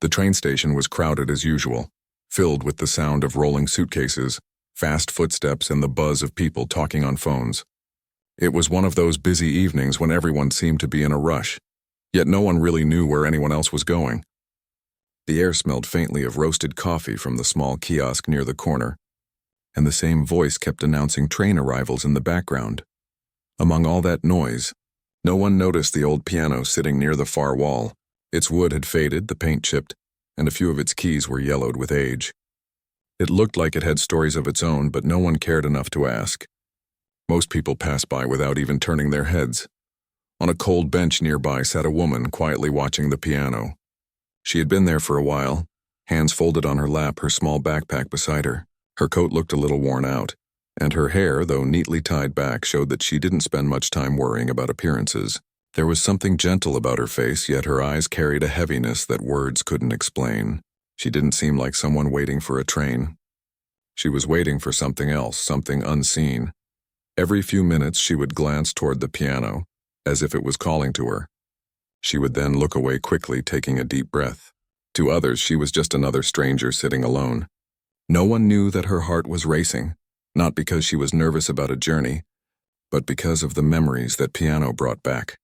The train station was crowded as usual, filled with the sound of rolling suitcases, fast footsteps, and the buzz of people talking on phones. It was one of those busy evenings when everyone seemed to be in a rush, yet no one really knew where anyone else was going. The air smelled faintly of roasted coffee from the small kiosk near the corner, and the same voice kept announcing train arrivals in the background. Among all that noise, no one noticed the old piano sitting near the far wall. Its wood had faded, the paint chipped, and a few of its keys were yellowed with age. It looked like it had stories of its own, but no one cared enough to ask. Most people passed by without even turning their heads. On a cold bench nearby sat a woman quietly watching the piano. She had been there for a while, hands folded on her lap, her small backpack beside her. Her coat looked a little worn out, and her hair, though neatly tied back, showed that she didn't spend much time worrying about appearances. There was something gentle about her face, yet her eyes carried a heaviness that words couldn't explain. She didn't seem like someone waiting for a train. She was waiting for something else, something unseen. Every few minutes she would glance toward the piano, as if it was calling to her. She would then look away quickly, taking a deep breath. To others, she was just another stranger sitting alone. No one knew that her heart was racing, not because she was nervous about a journey, but because of the memories that piano brought back.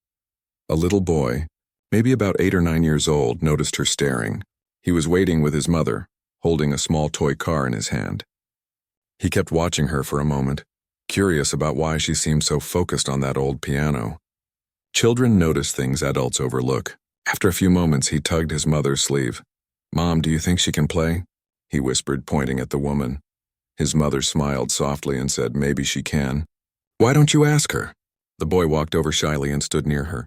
A little boy, maybe about 8 or 9 years old, noticed her staring. He was waiting with his mother, holding a small toy car in his hand. He kept watching her for a moment, curious about why she seemed so focused on that old piano. Children notice things adults overlook. After a few moments, he tugged his mother's sleeve. "Mom, do you think she can play?" he whispered, pointing at the woman. His mother smiled softly and said, "Maybe she can." "Why don't you ask her?" The boy walked over shyly and stood near her.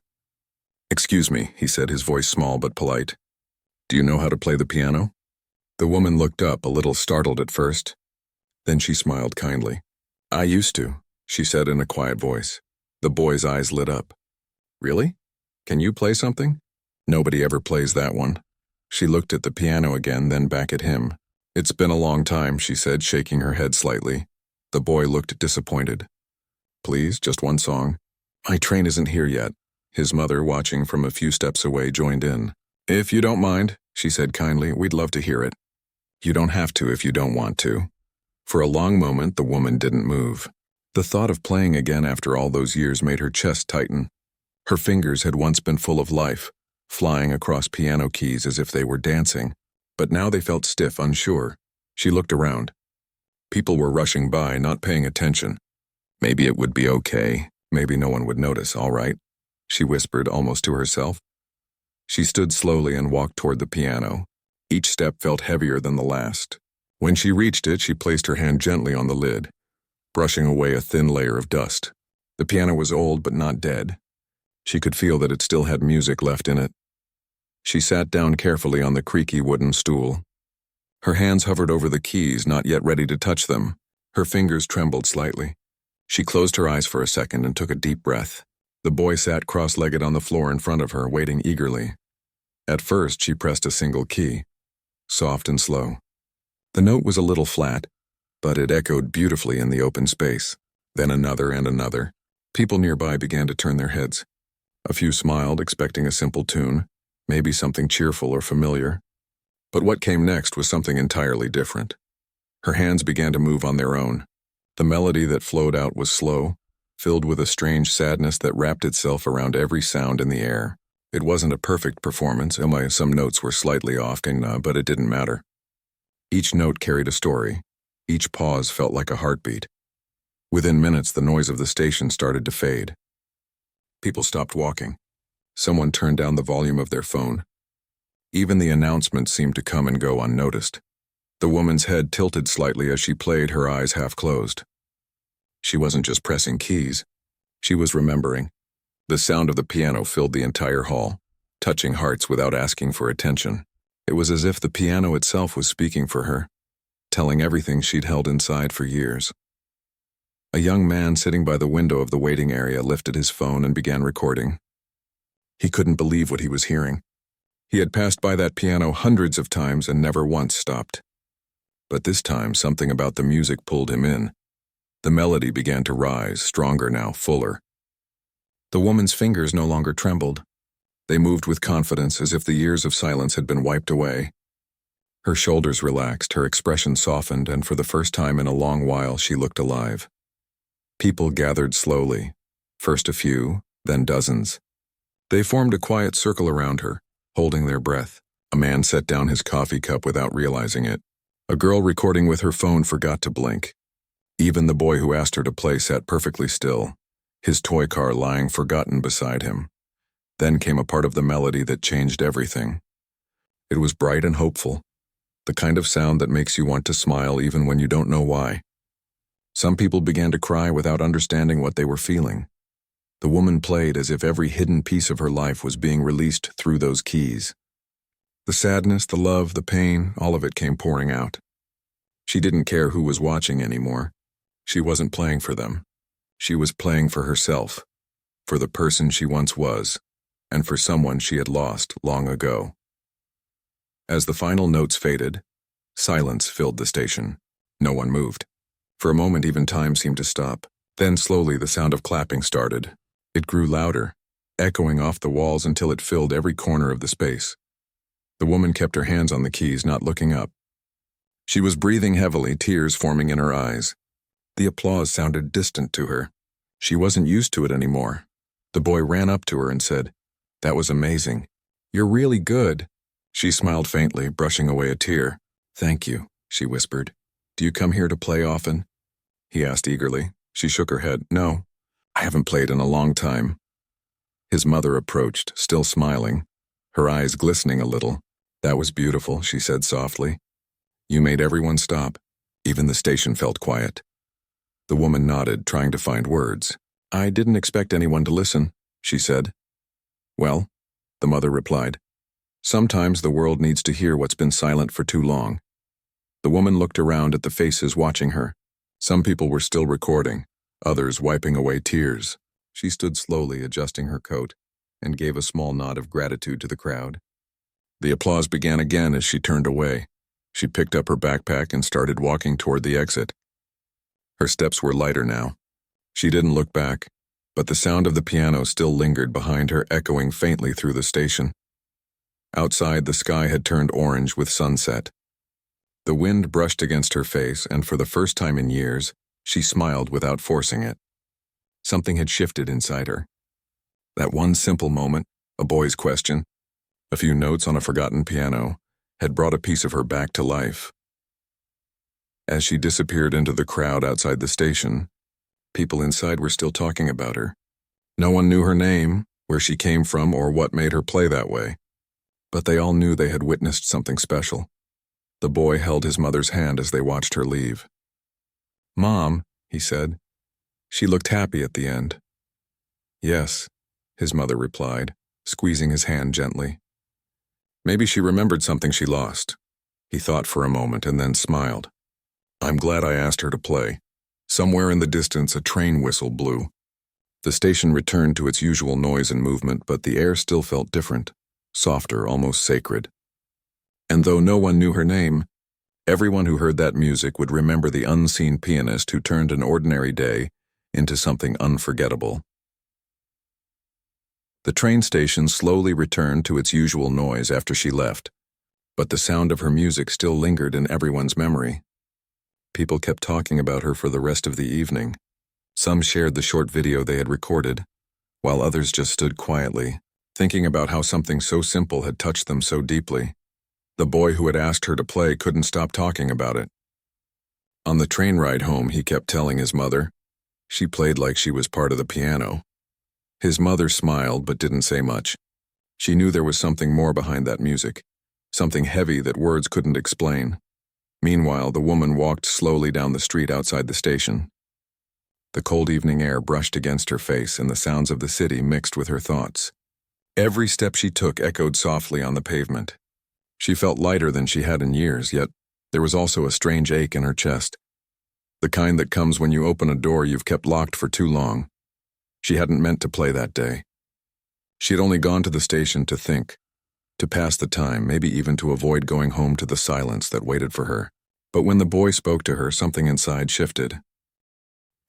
"Excuse me," he said, his voice small but polite. "Do you know how to play the piano?" The woman looked up, a little startled at first. Then she smiled kindly. "I used to," she said in a quiet voice. The boy's eyes lit up. "Really? Can you play something?" "Nobody ever plays that one." She looked at the piano again, then back at him. "It's been a long time," she said, shaking her head slightly. The boy looked disappointed. "Please, just one song." "My train isn't here yet." His mother, watching from a few steps away, joined in. "If you don't mind," she said kindly, "we'd love to hear it." "You don't have to if you don't want to." For a long moment, the woman didn't move. The thought of playing again after all those years made her chest tighten. Her fingers had once been full of life, flying across piano keys as if they were dancing, but now they felt stiff, unsure. She looked around. People were rushing by, not paying attention. Maybe it would be okay. Maybe no one would notice, all right, she whispered almost to herself. She stood slowly and walked toward the piano. Each step felt heavier than the last. When she reached it, she placed her hand gently on the lid, brushing away a thin layer of dust. The piano was old but not dead. She could feel that it still had music left in it. She sat down carefully on the creaky wooden stool. Her hands hovered over the keys, not yet ready to touch them. Her fingers trembled slightly. She closed her eyes for a second and took a deep breath. The boy sat cross-legged on the floor in front of her, waiting eagerly. At first, she pressed a single key, soft and slow. The note was a little flat, but it echoed beautifully in the open space. Then another and another. People nearby began to turn their heads. A few smiled, expecting a simple tune, maybe something cheerful or familiar. But what came next was something entirely different. Her hands began to move on their own. The melody that flowed out was slow, filled with a strange sadness that wrapped itself around every sound in the air. It wasn't a perfect performance, and some notes were slightly off, but it didn't matter. Each note carried a story. Each pause felt like a heartbeat. Within minutes, the noise of the station started to fade. People stopped walking. Someone turned down the volume of their phone. Even the announcements seemed to come and go unnoticed. The woman's head tilted slightly as she played, her eyes half closed. She wasn't just pressing keys. She was remembering. The sound of the piano filled the entire hall, touching hearts without asking for attention. It was as if the piano itself was speaking for her, telling everything she'd held inside for years. A young man sitting by the window of the waiting area lifted his phone and began recording. He couldn't believe what he was hearing. He had passed by that piano hundreds of times and never once stopped. But this time, something about the music pulled him in. The melody began to rise, stronger now, fuller. The woman's fingers no longer trembled. They moved with confidence as if the years of silence had been wiped away. Her shoulders relaxed, her expression softened, and for the first time in a long while she looked alive. People gathered slowly, first a few, then dozens. They formed a quiet circle around her, holding their breath. A man set down his coffee cup without realizing it. A girl recording with her phone forgot to blink. Even the boy who asked her to play sat perfectly still, his toy car lying forgotten beside him. Then came a part of the melody that changed everything. It was bright and hopeful, the kind of sound that makes you want to smile even when you don't know why. Some people began to cry without understanding what they were feeling. The woman played as if every hidden piece of her life was being released through those keys. The sadness, the love, the pain, all of it came pouring out. She didn't care who was watching anymore. She wasn't playing for them. She was playing for herself, for the person she once was, and for someone she had lost long ago. As the final notes faded, silence filled the station. No one moved. For a moment even time seemed to stop. Then slowly the sound of clapping started. It grew louder, echoing off the walls until it filled every corner of the space. The woman kept her hands on the keys, not looking up. She was breathing heavily, tears forming in her eyes. The applause sounded distant to her. She wasn't used to it anymore. The boy ran up to her and said, "That was amazing. You're really good." She smiled faintly, brushing away a tear. "Thank you," she whispered. "Do you come here to play often?" He asked eagerly. She shook her head. "No, I haven't played in a long time." His mother approached, still smiling, her eyes glistening a little. "That was beautiful," she said softly. "You made everyone stop. Even the station felt quiet." The woman nodded, trying to find words. "I didn't expect anyone to listen," she said. "Well," the mother replied, "sometimes the world needs to hear what's been silent for too long." The woman looked around at the faces watching her. Some people were still recording, others wiping away tears. She stood slowly, adjusting her coat, and gave a small nod of gratitude to the crowd. The applause began again as she turned away. She picked up her backpack and started walking toward the exit. Her steps were lighter now. She didn't look back, but the sound of the piano still lingered behind her, echoing faintly through the station. Outside, the sky had turned orange with sunset. The wind brushed against her face, and for the first time in years, she smiled without forcing it. Something had shifted inside her. That one simple moment, a boy's question, a few notes on a forgotten piano, had brought a piece of her back to life. As she disappeared into the crowd outside the station, people inside were still talking about her. No one knew her name, where she came from, or what made her play that way. But they all knew they had witnessed something special. The boy held his mother's hand as they watched her leave. "Mom," he said. She looked happy at the end. "Yes," his mother replied, squeezing his hand gently. Maybe she remembered something she lost. He thought for a moment and then smiled. "I'm glad I asked her to play." Somewhere in the distance, a train whistle blew. The station returned to its usual noise and movement, but the air still felt different, softer, almost sacred. And though no one knew her name, everyone who heard that music would remember the unseen pianist who turned an ordinary day into something unforgettable. The train station slowly returned to its usual noise after she left, but the sound of her music still lingered in everyone's memory. People kept talking about her for the rest of the evening. Some shared the short video they had recorded, while others just stood quietly, thinking about how something so simple had touched them so deeply. The boy who had asked her to play couldn't stop talking about it. On the train ride home, he kept telling his mother, "She played like she was part of the piano." His mother smiled but didn't say much. She knew there was something more behind that music, something heavy that words couldn't explain. Meanwhile, the woman walked slowly down the street outside the station. The cold evening air brushed against her face, and the sounds of the city mixed with her thoughts. Every step she took echoed softly on the pavement. She felt lighter than she had in years, yet there was also a strange ache in her chest, the kind that comes when you open a door you've kept locked for too long. She hadn't meant to play that day. She had only gone to the station to think, to pass the time, maybe even to avoid going home to the silence that waited for her. But when the boy spoke to her, something inside shifted.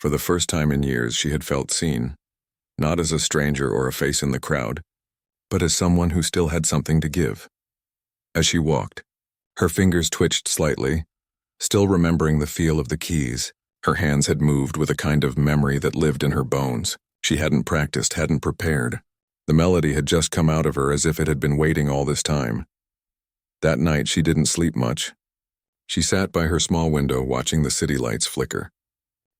For the first time in years, she had felt seen, not as a stranger or a face in the crowd, but as someone who still had something to give. As she walked, her fingers twitched slightly, still remembering the feel of the keys. Her hands had moved with a kind of memory that lived in her bones. She hadn't practiced, hadn't prepared. The melody had just come out of her as if it had been waiting all this time. That night, she didn't sleep much. She sat by her small window watching the city lights flicker.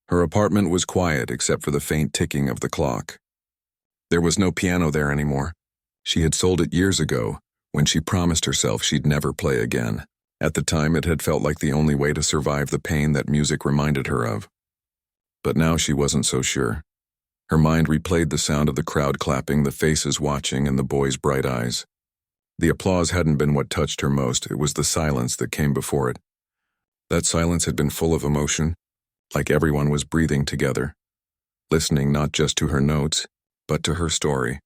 Her apartment was quiet except for the faint ticking of the clock. There was no piano there anymore. She had sold it years ago, when she promised herself she'd never play again. At the time, it had felt like the only way to survive the pain that music reminded her of. But now she wasn't so sure. Her mind replayed the sound of the crowd clapping, the faces watching, and the boys' bright eyes. The applause hadn't been what touched her most, it was the silence that came before it. That silence had been full of emotion, like everyone was breathing together, listening not just to her notes, but to her story.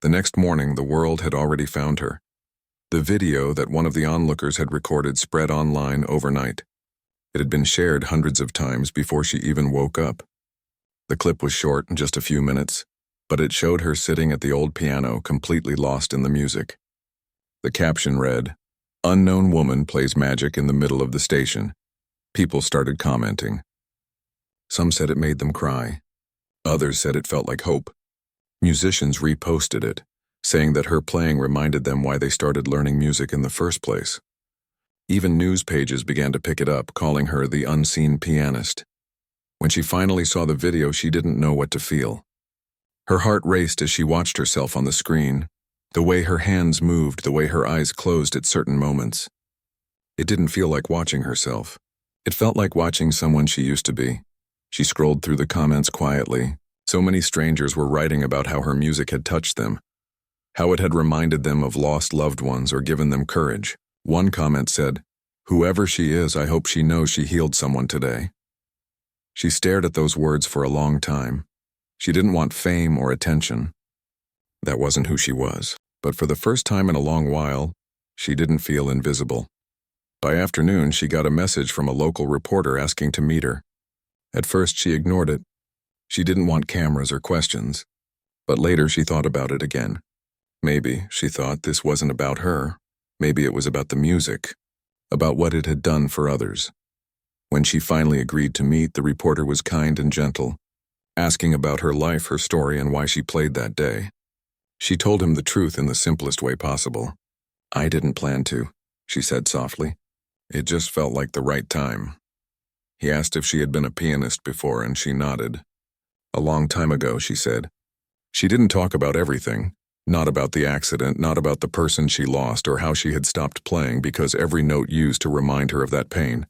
The next morning, the world had already found her. The video that one of the onlookers had recorded spread online overnight. It had been shared hundreds of times before she even woke up. The clip was short, just a few minutes, but it showed her sitting at the old piano, completely lost in the music. The caption read, "Unknown woman plays magic in the middle of the station." People started commenting. Some said it made them cry. Others said it felt like hope. Musicians reposted it, saying that her playing reminded them why they started learning music in the first place. Even news pages began to pick it up, calling her the unseen pianist. When she finally saw the video, she didn't know what to feel. Her heart raced as she watched herself on the screen, the way her hands moved, the way her eyes closed at certain moments. It didn't feel like watching herself. It felt like watching someone she used to be. She scrolled through the comments quietly. So many strangers were writing about how her music had touched them, how it had reminded them of lost loved ones or given them courage. One comment said, "Whoever she is, I hope she knows she healed someone today." She stared at those words for a long time. She didn't want fame or attention. That wasn't who she was. But for the first time in a long while, she didn't feel invisible. By afternoon, she got a message from a local reporter asking to meet her. At first, she ignored it. She didn't want cameras or questions. But later, she thought about it again. Maybe, she thought, this wasn't about her. Maybe it was about the music, about what it had done for others. When she finally agreed to meet, the reporter was kind and gentle, asking about her life, her story, and why she played that day. She told him the truth in the simplest way possible. "I didn't plan to," she said softly. "It just felt like the right time." He asked if she had been a pianist before, and she nodded. "A long time ago," she said. She didn't talk about everything, not about the accident, not about the person she lost or how she had stopped playing, because every note used to remind her of that pain.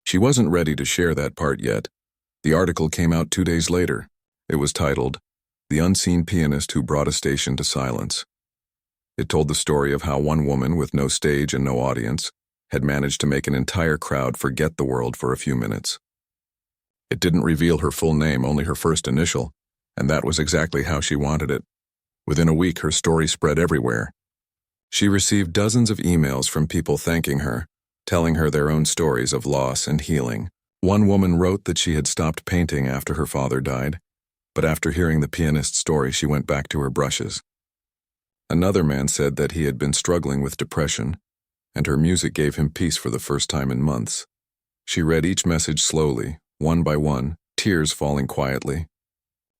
She wasn't ready to share that part yet. The article came out 2 days later. It was titled, "The Unseen Pianist Who Brought a Station to Silence." It told the story of how one woman with no stage and no audience had managed to make an entire crowd forget the world for a few minutes. It didn't reveal her full name, only her first initial, and that was exactly how she wanted it. Within a week, her story spread everywhere. She received dozens of emails from people thanking her, telling her their own stories of loss and healing. One woman wrote that she had stopped painting after her father died, but after hearing the pianist's story, she went back to her brushes. Another man said that he had been struggling with depression, and her music gave him peace for the first time in months. She read each message slowly, one by one, tears falling quietly.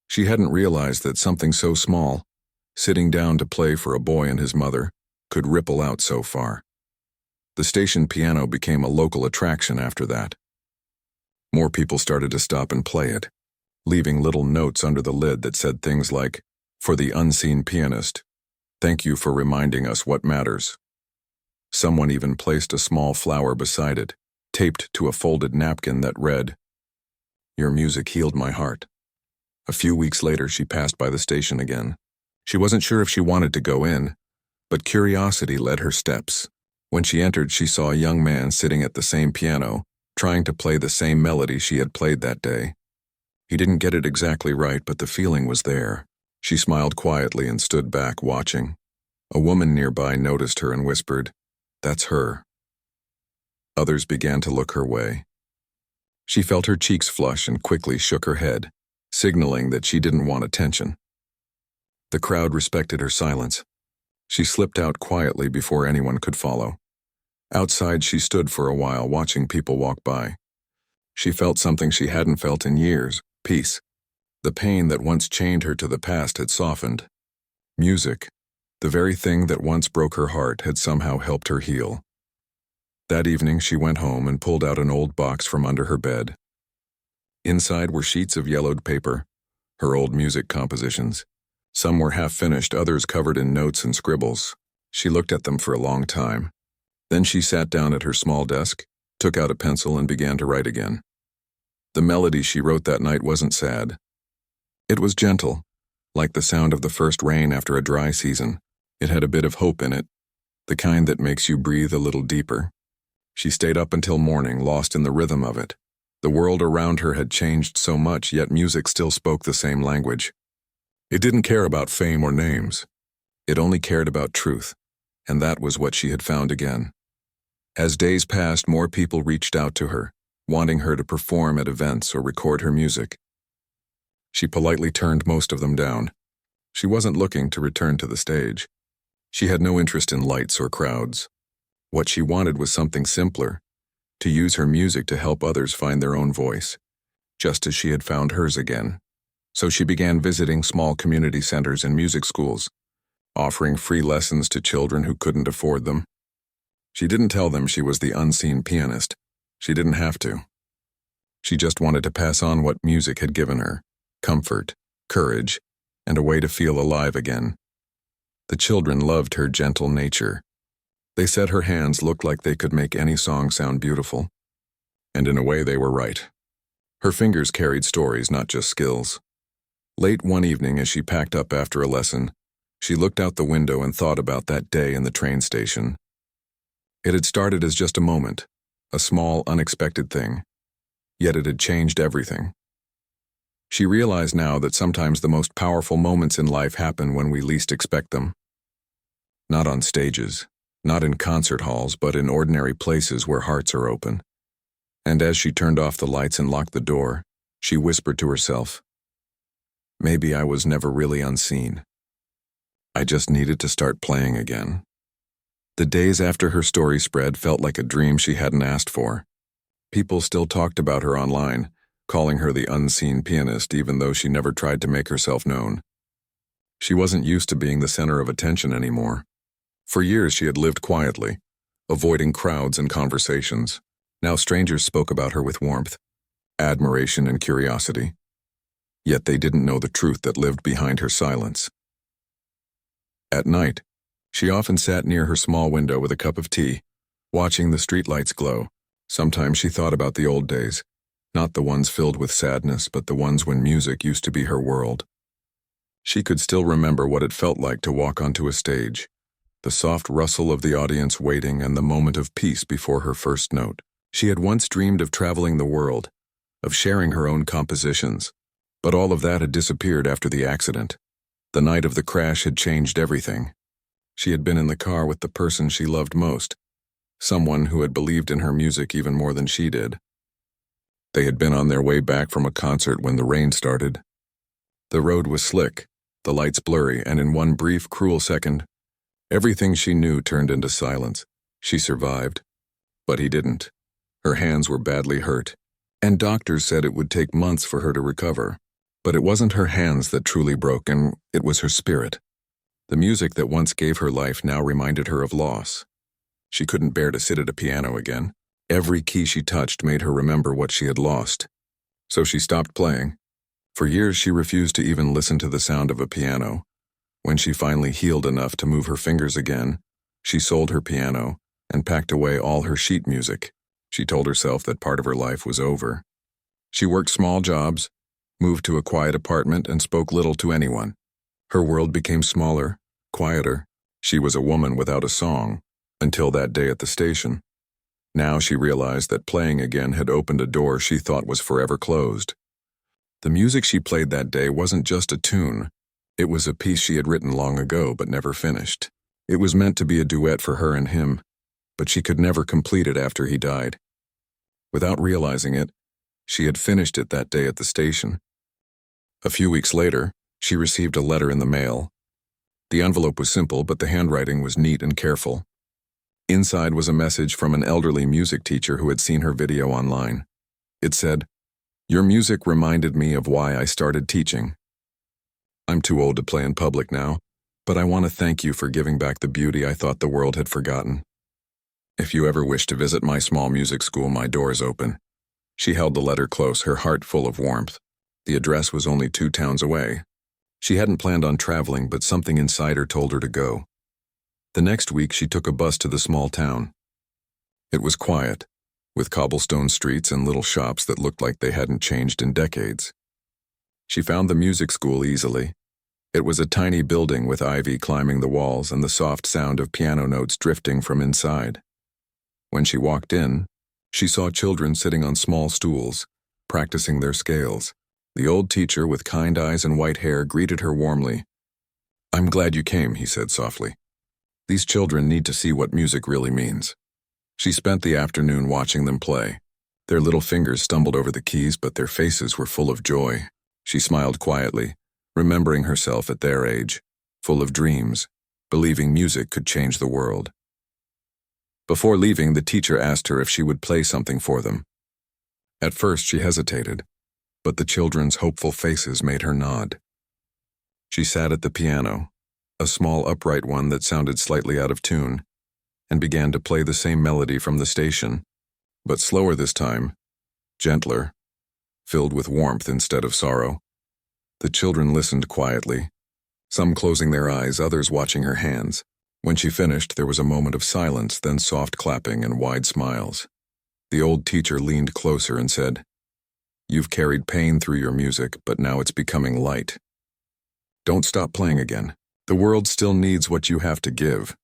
She hadn't realized that something so small, sitting down to play for a boy and his mother, could ripple out so far. The station piano became a local attraction after that. More people started to stop and play it, leaving little notes under the lid that said things like, "For the unseen pianist, thank you for reminding us what matters." Someone even placed a small flower beside it, taped to a folded napkin that read, "Your music healed my heart." A few weeks later, she passed by the station again. She wasn't sure if she wanted to go in, but curiosity led her steps. When she entered, she saw a young man sitting at the same piano, trying to play the same melody she had played that day. He didn't get it exactly right, but the feeling was there. She smiled quietly and stood back, watching. A woman nearby noticed her and whispered, "That's her." Others began to look her way. She felt her cheeks flush and quickly shook her head, signaling that she didn't want attention. The crowd respected her silence. She slipped out quietly before anyone could follow. Outside, she stood for a while, watching people walk by. She felt something she hadn't felt in years: peace. The pain that once chained her to the past had softened. Music, the very thing that once broke her heart, had somehow helped her heal. That evening, she went home and pulled out an old box from under her bed. Inside were sheets of yellowed paper, her old music compositions. Some were half-finished, others covered in notes and scribbles. She looked at them for a long time. Then she sat down at her small desk, took out a pencil, and began to write again. The melody she wrote that night wasn't sad. It was gentle, like the sound of the first rain after a dry season. It had a bit of hope in it, the kind that makes you breathe a little deeper. She stayed up until morning, lost in the rhythm of it. The world around her had changed so much, yet music still spoke the same language. It didn't care about fame or names. It only cared about truth, and that was what she had found again. As days passed, more people reached out to her, wanting her to perform at events or record her music. She politely turned most of them down. She wasn't looking to return to the stage. She had no interest in lights or crowds. What she wanted was something simpler: to use her music to help others find their own voice, just as she had found hers again. So she began visiting small community centers and music schools, offering free lessons to children who couldn't afford them. She didn't tell them she was the unseen pianist. She didn't have to. She just wanted to pass on what music had given her: comfort, courage, and a way to feel alive again. The children loved her gentle nature. They said her hands looked like they could make any song sound beautiful. And in a way, they were right. Her fingers carried stories, not just skills. Late one evening, as she packed up after a lesson, she looked out the window and thought about that day in the train station. It had started as just a moment, a small, unexpected thing. Yet it had changed everything. She realized now that sometimes the most powerful moments in life happen when we least expect them. Not on stages, not in concert halls, but in ordinary places where hearts are open. And as she turned off the lights and locked the door, she whispered to herself, "Maybe I was never really unseen. I just needed to start playing again." The days after her story spread felt like a dream she hadn't asked for. People still talked about her online, calling her the unseen pianist, even though she never tried to make herself known. She wasn't used to being the center of attention anymore. For years she had lived quietly, avoiding crowds and conversations. Now strangers spoke about her with warmth, admiration, and curiosity. Yet they didn't know the truth that lived behind her silence. At night, she often sat near her small window with a cup of tea, watching the streetlights glow. Sometimes she thought about the old days, not the ones filled with sadness, but the ones when music used to be her world. She could still remember what it felt like to walk onto a stage, the soft rustle of the audience waiting, and the moment of peace before her first note. She had once dreamed of traveling the world, of sharing her own compositions, but all of that had disappeared after the accident. The night of the crash had changed everything. She had been in the car with the person she loved most, someone who had believed in her music even more than she did. They had been on their way back from a concert when the rain started. The road was slick, the lights blurry, and in one brief, cruel second, everything she knew turned into silence. She survived, but he didn't. Her hands were badly hurt, and doctors said it would take months for her to recover. But it wasn't her hands that truly broke, and it was her spirit. The music that once gave her life now reminded her of loss. She couldn't bear to sit at a piano again. Every key she touched made her remember what she had lost. So she stopped playing. For years she refused to even listen to the sound of a piano. When she finally healed enough to move her fingers again, she sold her piano and packed away all her sheet music. She told herself that part of her life was over. She worked small jobs, moved to a quiet apartment, and spoke little to anyone. Her world became smaller, quieter. She was a woman without a song, until that day at the station. Now she realized that playing again had opened a door she thought was forever closed. The music she played that day wasn't just a tune. It was a piece she had written long ago but never finished. It was meant to be a duet for her and him, but she could never complete it after he died. Without realizing it, she had finished it that day at the station. A few weeks later, she received a letter in the mail. The envelope was simple, but the handwriting was neat and careful. Inside was a message from an elderly music teacher who had seen her video online. It said, "Your music reminded me of why I started teaching. I'm too old to play in public now, but I want to thank you for giving back the beauty I thought the world had forgotten. If you ever wish to visit my small music school, my door is open." She held the letter close, her heart full of warmth. The address was only 2 towns away. She hadn't planned on traveling, but something inside her told her to go. The next week, she took a bus to the small town. It was quiet, with cobblestone streets and little shops that looked like they hadn't changed in decades. She found the music school easily. It was a tiny building with ivy climbing the walls and the soft sound of piano notes drifting from inside. When she walked in, she saw children sitting on small stools, practicing their scales. The old teacher, with kind eyes and white hair, greeted her warmly. "I'm glad you came," he said softly. "These children need to see what music really means." She spent the afternoon watching them play. Their little fingers stumbled over the keys, but their faces were full of joy. She smiled quietly, remembering herself at their age, full of dreams, believing music could change the world. Before leaving, the teacher asked her if she would play something for them. At first, she hesitated, but the children's hopeful faces made her nod. She sat at the piano, a small upright one that sounded slightly out of tune, and began to play the same melody from the station, but slower this time, gentler, filled with warmth instead of sorrow. The children listened quietly, some closing their eyes, others watching her hands. When she finished, there was a moment of silence, then soft clapping and wide smiles. The old teacher leaned closer and said, "You've carried pain through your music, but now it's becoming light. Don't stop playing again. The world still needs what you have to give."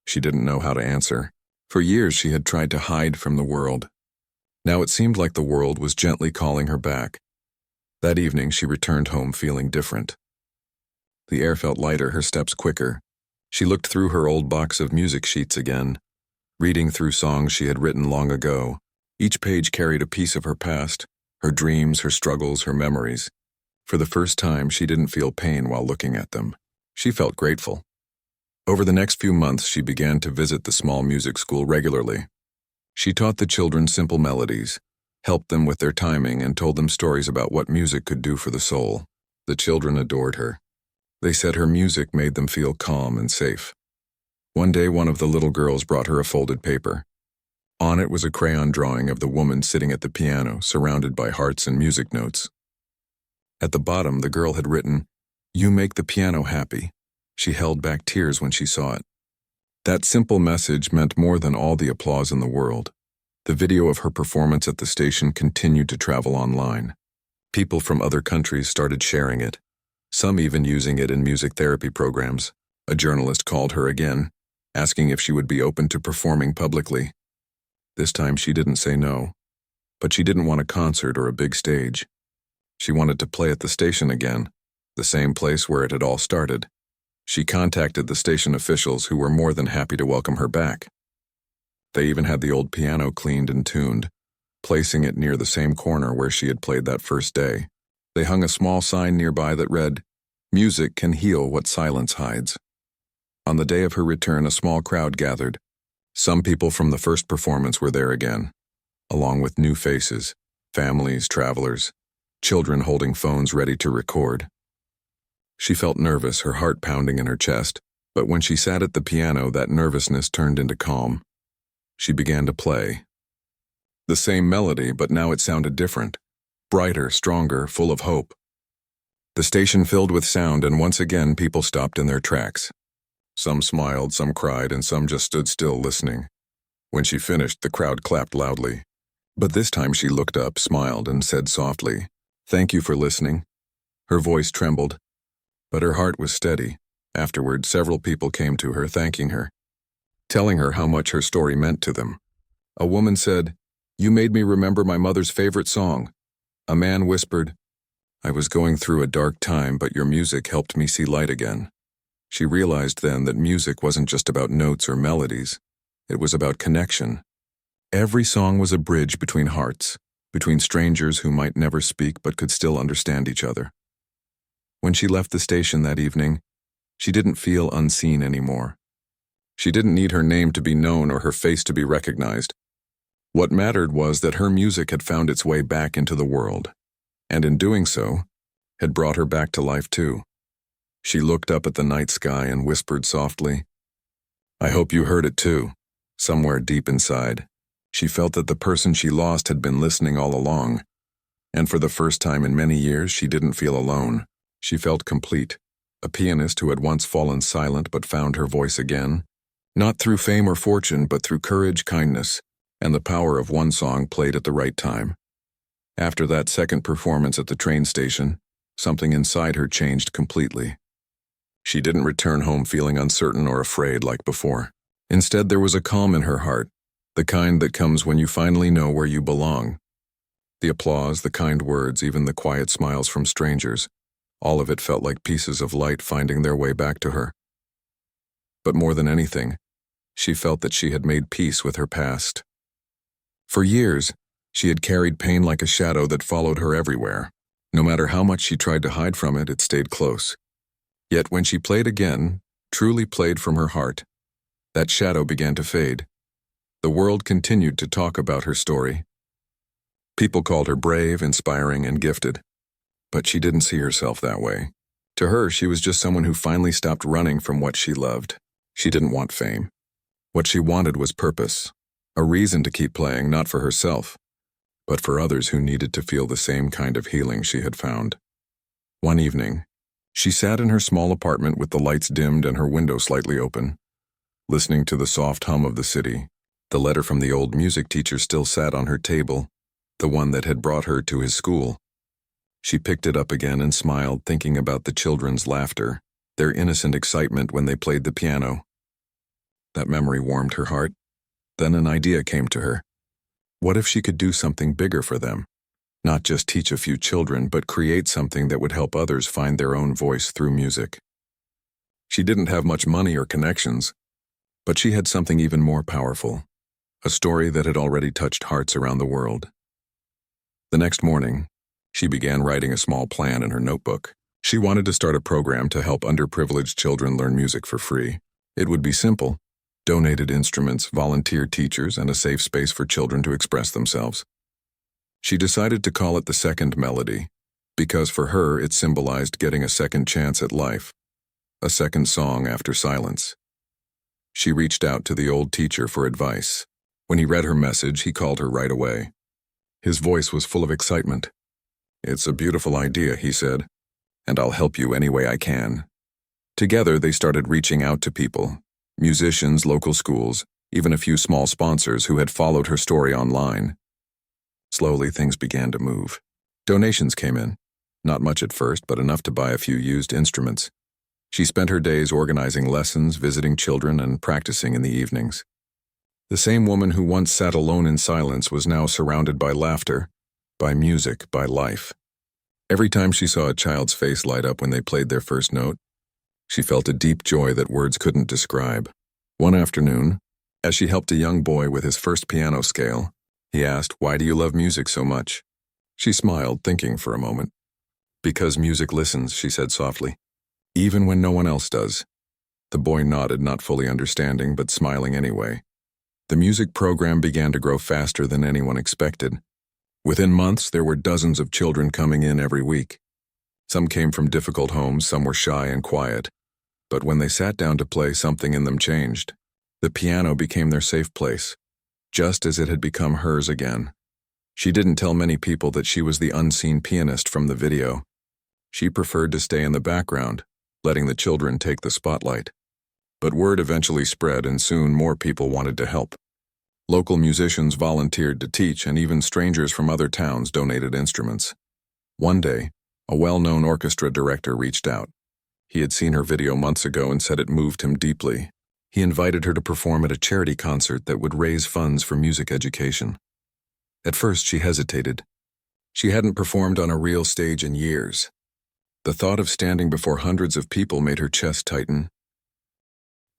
She didn't know how to answer. For years she had tried to hide from the world. Now it seemed like the world was gently calling her back. That evening she returned home feeling different. The air felt lighter, her steps quicker. She looked through her old box of music sheets again, reading through songs she had written long ago. Each page carried a piece of her past, her dreams, her struggles, her memories. For the first time, she didn't feel pain while looking at them. She felt grateful. Over the next few months, she began to visit the small music school regularly. She taught the children simple melodies, helped them with their timing, and told them stories about what music could do for the soul. The children adored her. They said her music made them feel calm and safe. One day, one of the little girls brought her a folded paper. On it was a crayon drawing of the woman sitting at the piano, surrounded by hearts and music notes. At the bottom, the girl had written, "You make the piano happy." She held back tears when she saw it. That simple message meant more than all the applause in the world. The video of her performance at the station continued to travel online. People from other countries started sharing it, some even using it in music therapy programs. A journalist called her again, asking if she would be open to performing publicly. This time she didn't say no, but she didn't want a concert or a big stage. She wanted to play at the station again, the same place where it had all started. She contacted the station officials, who were more than happy to welcome her back. They even had the old piano cleaned and tuned, placing it near the same corner where she had played that first day. They hung a small sign nearby that read, "Music can heal what silence hides." On the day of her return, a small crowd gathered. Some people from the first performance were there again, along with new faces, families, travelers, children holding phones ready to record. She felt nervous, her heart pounding in her chest, but when she sat at the piano, that nervousness turned into calm. She began to play. The same melody, but now it sounded different, brighter, stronger, full of hope. The station filled with sound, and once again people stopped in their tracks. Some smiled, some cried, and some just stood still listening. When she finished, the crowd clapped loudly. But this time she looked up, smiled, and said softly, "Thank you for listening." Her voice trembled, but her heart was steady. Afterward, several people came to her, thanking her, telling her how much her story meant to them. A woman said, "You made me remember my mother's favorite song." A man whispered, "I was going through a dark time, but your music helped me see light again." She realized then that music wasn't just about notes or melodies. It was about connection. Every song was a bridge between hearts, between strangers who might never speak but could still understand each other. When she left the station that evening, She didn't feel unseen anymore. She didn't need her name to be known or her face to be recognized. What mattered was that her music had found its way back into the world, and in doing so, had brought her back to life too. She looked up at the night sky and whispered softly, "I hope you heard it too." Somewhere deep inside, she felt that the person she lost had been listening all along, and for the first time in many years, she didn't feel alone. She felt complete, a pianist who had once fallen silent but found her voice again, not through fame or fortune, but through courage, kindness, and the power of one song played at the right time. After that second performance at the train station, something inside her changed completely. She didn't return home feeling uncertain or afraid like before. Instead, there was a calm in her heart, the kind that comes when you finally know where you belong. The applause, the kind words, even the quiet smiles from strangers, all of it felt like pieces of light finding their way back to her. But more than anything, she felt that she had made peace with her past. For years, she had carried pain like a shadow that followed her everywhere. No matter how much she tried to hide from it, it stayed close. Yet when she played again, truly played from her heart, that shadow began to fade. The world continued to talk about her story. People called her brave, inspiring, and gifted. But she didn't see herself that way. To her, she was just someone who finally stopped running from what she loved. She didn't want fame. What she wanted was purpose, a reason to keep playing, not for herself, but for others who needed to feel the same kind of healing she had found. One evening, she sat in her small apartment with the lights dimmed and her window slightly open, listening to the soft hum of the city. The letter from the old music teacher still sat on her table, the one that had brought her to his school. She picked it up again and smiled, thinking about the children's laughter, their innocent excitement when they played the piano. That memory warmed her heart. Then an idea came to her. What if she could do something bigger for them? Not just teach a few children, but create something that would help others find their own voice through music. She didn't have much money or connections, but she had something even more powerful, a story that had already touched hearts around the world. The next morning, she began writing a small plan in her notebook. She wanted to start a program to help underprivileged children learn music for free. It would be simple: donated instruments, volunteer teachers, and a safe space for children to express themselves. She decided to call it the second melody, because for her it symbolized getting a second chance at life, a second song after silence. She reached out to the old teacher for advice. When he read her message, he called her right away. His voice was full of excitement. "It's a beautiful idea," he said, "and I'll help you any way I can." Together, they started reaching out to people, musicians, local schools, even a few small sponsors who had followed her story online. Slowly, things began to move. Donations came in, not much at first, but enough to buy a few used instruments. She spent her days organizing lessons, visiting children, and practicing in the evenings. The same woman who once sat alone in silence was now surrounded by laughter, by music, by life. Every time she saw a child's face light up when they played their first note, she felt a deep joy that words couldn't describe. One afternoon, as she helped a young boy with his first piano scale, he asked, "Why do you love music so much?" She smiled, thinking for a moment. "Because music listens," she said softly, "even when no one else does." The boy nodded, not fully understanding, but smiling anyway. The music program began to grow faster than anyone expected. Within months, there were dozens of children coming in every week. Some came from difficult homes, some were shy and quiet. But when they sat down to play, something in them changed. The piano became their safe place, just as it had become hers again. She didn't tell many people that she was the unseen pianist from the video. She preferred to stay in the background, letting the children take the spotlight. But word eventually spread, and soon more people wanted to help. Local musicians volunteered to teach, and even strangers from other towns donated instruments. One day, a well-known orchestra director reached out. He had seen her video months ago and said it moved him deeply. He invited her to perform at a charity concert that would raise funds for music education. At first, she hesitated. She hadn't performed on a real stage in years. The thought of standing before hundreds of people made her chest tighten.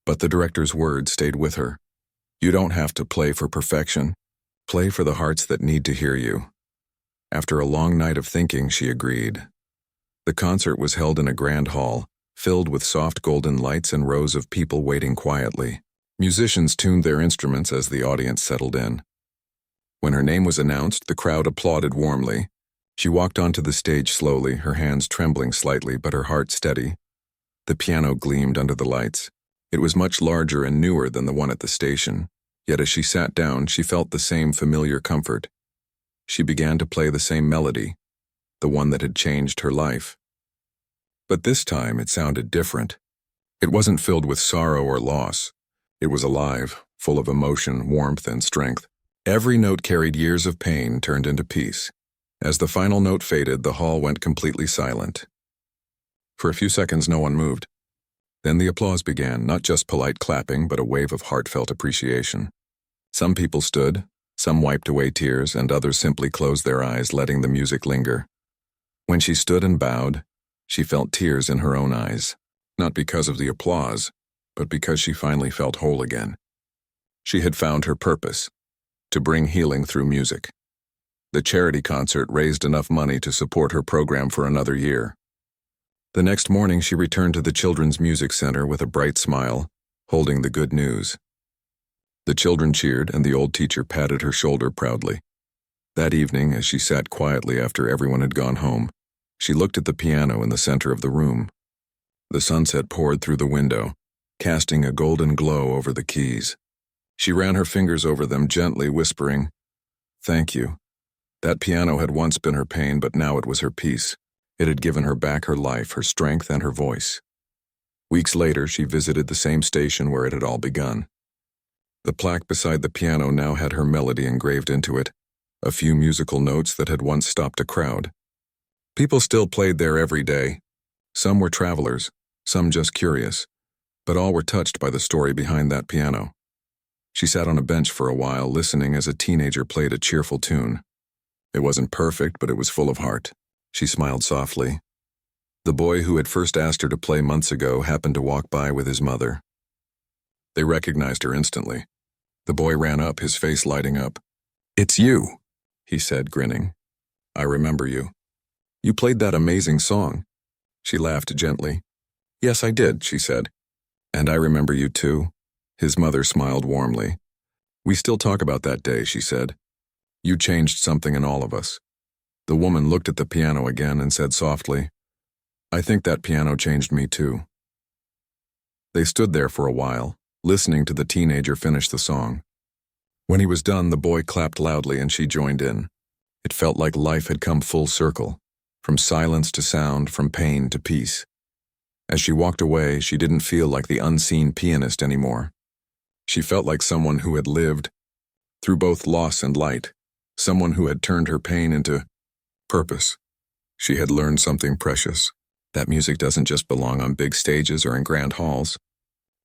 But the director's words stayed with her. "You don't have to play for perfection. Play for the hearts that need to hear you." After a long night of thinking, she agreed. The concert was held in a grand hall, filled with soft golden lights and rows of people waiting quietly. Musicians tuned their instruments as the audience settled in. When her name was announced, the crowd applauded warmly. She walked onto the stage slowly, her hands trembling slightly but her heart steady. The piano gleamed under the lights. It was much larger and newer than the one at the station, yet as she sat down, she felt the same familiar comfort. She began to play the same melody, the one that had changed her life. But this time it sounded different. It wasn't filled with sorrow or loss. It was alive, full of emotion, warmth, and strength. Every note carried years of pain turned into peace. As the final note faded, the hall went completely silent. For a few seconds, no one moved. Then the applause began, not just polite clapping, but a wave of heartfelt appreciation. Some people stood, some wiped away tears, and others simply closed their eyes, letting the music linger. When she stood and bowed, she felt tears in her own eyes, not because of the applause, but because she finally felt whole again. She had found her purpose, to bring healing through music. The charity concert raised enough money to support her program for another year. The next morning, she returned to the Children's Music Center with a bright smile, holding the good news. The children cheered, and the old teacher patted her shoulder proudly. That evening, as she sat quietly after everyone had gone home, she looked at the piano in the center of the room. The sunset poured through the window, casting a golden glow over the keys. She ran her fingers over them gently, whispering, "Thank you." That piano had once been her pain, but now it was her peace. It had given her back her life, her strength, and her voice. Weeks later, she visited the same station where it had all begun. The plaque beside the piano now had her melody engraved into it, a few musical notes that had once stopped a crowd. People still played there every day. Some were travelers, some just curious, but all were touched by the story behind that piano. She sat on a bench for a while, listening as a teenager played a cheerful tune. It wasn't perfect, but it was full of heart. She smiled softly. The boy who had first asked her to play months ago happened to walk by with his mother. They recognized her instantly. The boy ran up, his face lighting up. "It's you," he said, grinning. "I remember you. You played that amazing song." She laughed gently. "Yes, I did," she said. "And I remember you too." His mother smiled warmly. "We still talk about that day," she said. "You changed something in all of us." The woman looked at the piano again and said softly, "I think that piano changed me too." They stood there for a while, listening to the teenager finish the song. When he was done, the boy clapped loudly and she joined in. It felt like life had come full circle, from silence to sound, from pain to peace. As she walked away, she didn't feel like the unseen pianist anymore. She felt like someone who had lived through both loss and light, someone who had turned her pain into purpose. She had learned something precious. That music doesn't just belong on big stages or in grand halls.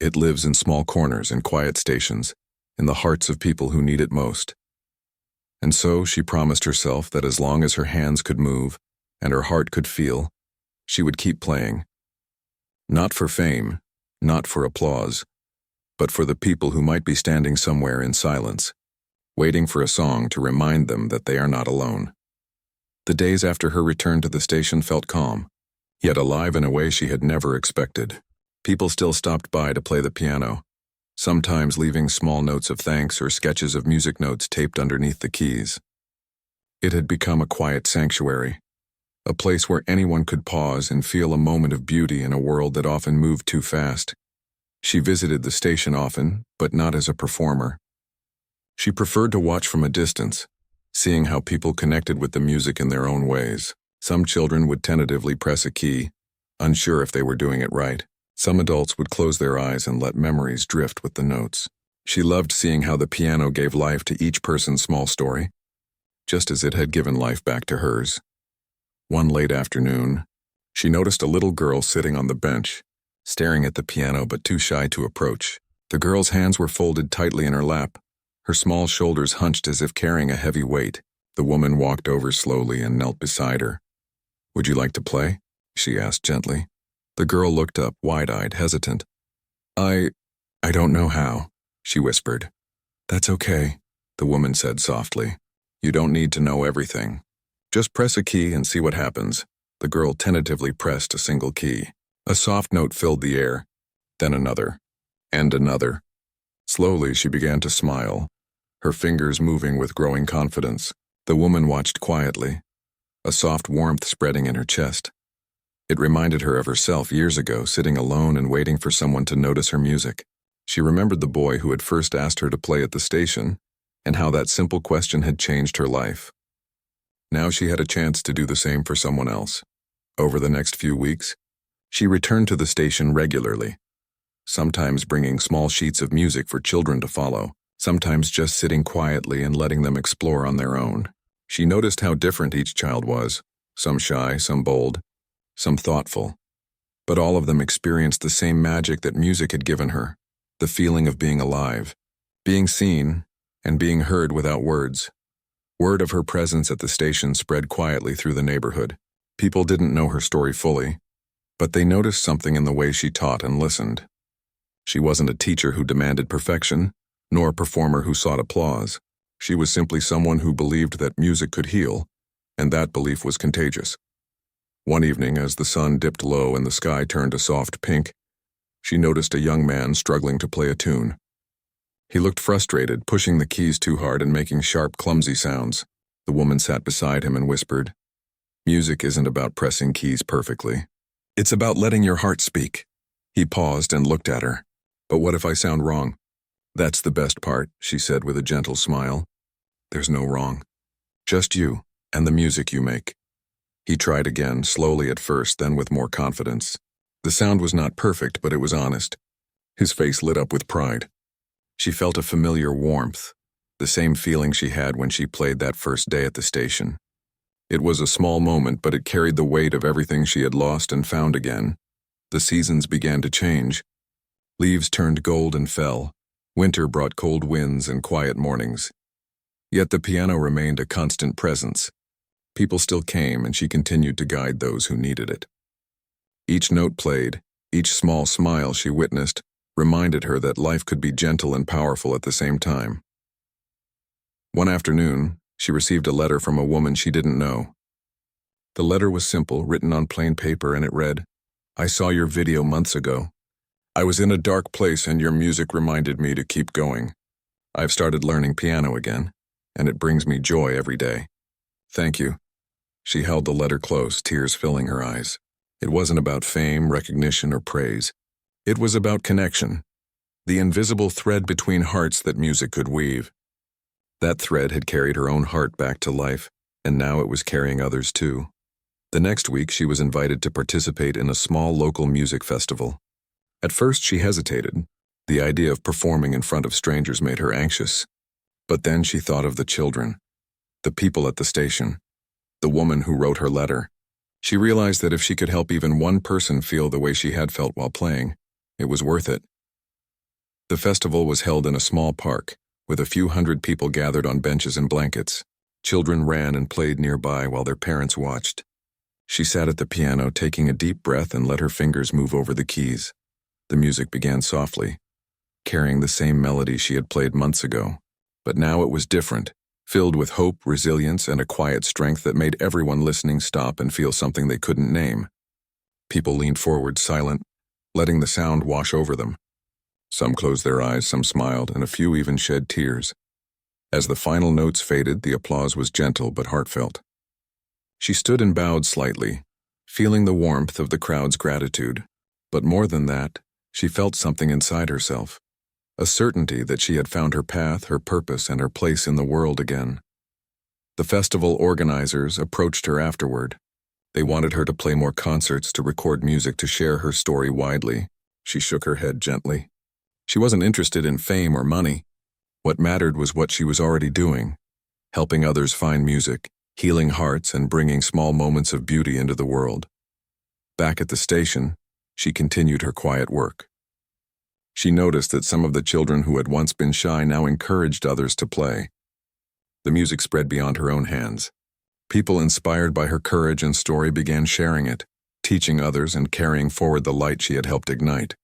It lives in small corners and quiet stations, in the hearts of people who need it most. And so she promised herself that as long as her hands could move and her heart could feel, she would keep playing. Not for fame, not for applause, but for the people who might be standing somewhere in silence, waiting for a song to remind them that they are not alone. The days after her return to the station felt calm, yet alive in a way she had never expected. People still stopped by to play the piano, sometimes leaving small notes of thanks or sketches of music notes taped underneath the keys. It had become a quiet sanctuary, a place where anyone could pause and feel a moment of beauty in a world that often moved too fast. She visited the station often, but not as a performer. She preferred to watch from a distance, seeing how people connected with the music in their own ways. Some children would tentatively press a key, unsure if they were doing it right. Some adults would close their eyes and let memories drift with the notes. She loved seeing how the piano gave life to each person's small story, just as it had given life back to hers. One late afternoon, she noticed a little girl sitting on the bench, staring at the piano but too shy to approach. The girl's hands were folded tightly in her lap, her small shoulders hunched as if carrying a heavy weight. The woman walked over slowly and knelt beside her. "Would you like to play?" she asked gently. The girl looked up, wide-eyed, hesitant. I don't know how," she whispered. "That's okay," the woman said softly. "You don't need to know everything. Just press a key and see what happens." The girl tentatively pressed a single key. A soft note filled the air, then another, and another. Slowly, she began to smile, her fingers moving with growing confidence. The woman watched quietly, a soft warmth spreading in her chest. It reminded her of herself years ago, sitting alone and waiting for someone to notice her music. She remembered the boy who had first asked her to play at the station, and how that simple question had changed her life. Now she had a chance to do the same for someone else. Over the next few weeks, she returned to the station regularly, sometimes bringing small sheets of music for children to follow, sometimes just sitting quietly and letting them explore on their own. She noticed how different each child was, some shy, some bold, some thoughtful. But all of them experienced the same magic that music had given her, the feeling of being alive, being seen, and being heard without words. Word of her presence at the station spread quietly through the neighborhood. People didn't know her story fully, but they noticed something in the way she taught and listened. She wasn't a teacher who demanded perfection, nor a performer who sought applause. She was simply someone who believed that music could heal, and that belief was contagious. One evening, as the sun dipped low and the sky turned a soft pink, she noticed a young man struggling to play a tune. He looked frustrated, pushing the keys too hard and making sharp, clumsy sounds. The woman sat beside him and whispered, "Music isn't about pressing keys perfectly. It's about letting your heart speak." He paused and looked at her. "But what if I sound wrong?" "That's the best part," she said with a gentle smile. "There's no wrong. Just you and the music you make." He tried again, slowly at first, then with more confidence. The sound was not perfect, but it was honest. His face lit up with pride. She felt a familiar warmth, the same feeling she had when she played that first day at the station. It was a small moment, but it carried the weight of everything she had lost and found again. The seasons began to change. Leaves turned gold and fell. Winter brought cold winds and quiet mornings. Yet the piano remained a constant presence. People still came, and she continued to guide those who needed it. Each note played, each small smile she witnessed, reminded her that life could be gentle and powerful at the same time. One afternoon, she received a letter from a woman she didn't know. The letter was simple, written on plain paper, and it read, "I saw your video months ago. I was in a dark place and your music reminded me to keep going. I've started learning piano again, and it brings me joy every day. Thank you." She held the letter close, tears filling her eyes. It wasn't about fame, recognition, or praise. It was about connection, the invisible thread between hearts that music could weave. That thread had carried her own heart back to life, and now it was carrying others too. The next week, she was invited to participate in a small local music festival. At first, she hesitated. The idea of performing in front of strangers made her anxious. But then she thought of the children, the people at the station, the woman who wrote her letter. She realized that if she could help even one person feel the way she had felt while playing, it was worth it. The festival was held in a small park, with a few hundred people gathered on benches and blankets. Children ran and played nearby while their parents watched. She sat at the piano, taking a deep breath, and let her fingers move over the keys. The music began softly, carrying the same melody she had played months ago. But now it was different, filled with hope, resilience, and a quiet strength that made everyone listening stop and feel something they couldn't name. People leaned forward, silent, letting the sound wash over them. Some closed their eyes, some smiled, and a few even shed tears. As the final notes faded, the applause was gentle but heartfelt. She stood and bowed slightly, feeling the warmth of the crowd's gratitude. But more than that, she felt something inside herself, a certainty that she had found her path, her purpose, and her place in the world again. The festival organizers approached her afterward. They wanted her to play more concerts, to record music, to share her story widely. She shook her head gently. She wasn't interested in fame or money. What mattered was what she was already doing, helping others find music, healing hearts, and bringing small moments of beauty into the world. Back at the station, she continued her quiet work. She noticed that some of the children who had once been shy now encouraged others to play. The music spread beyond her own hands. People inspired by her courage and story began sharing it, teaching others and carrying forward the light she had helped ignite.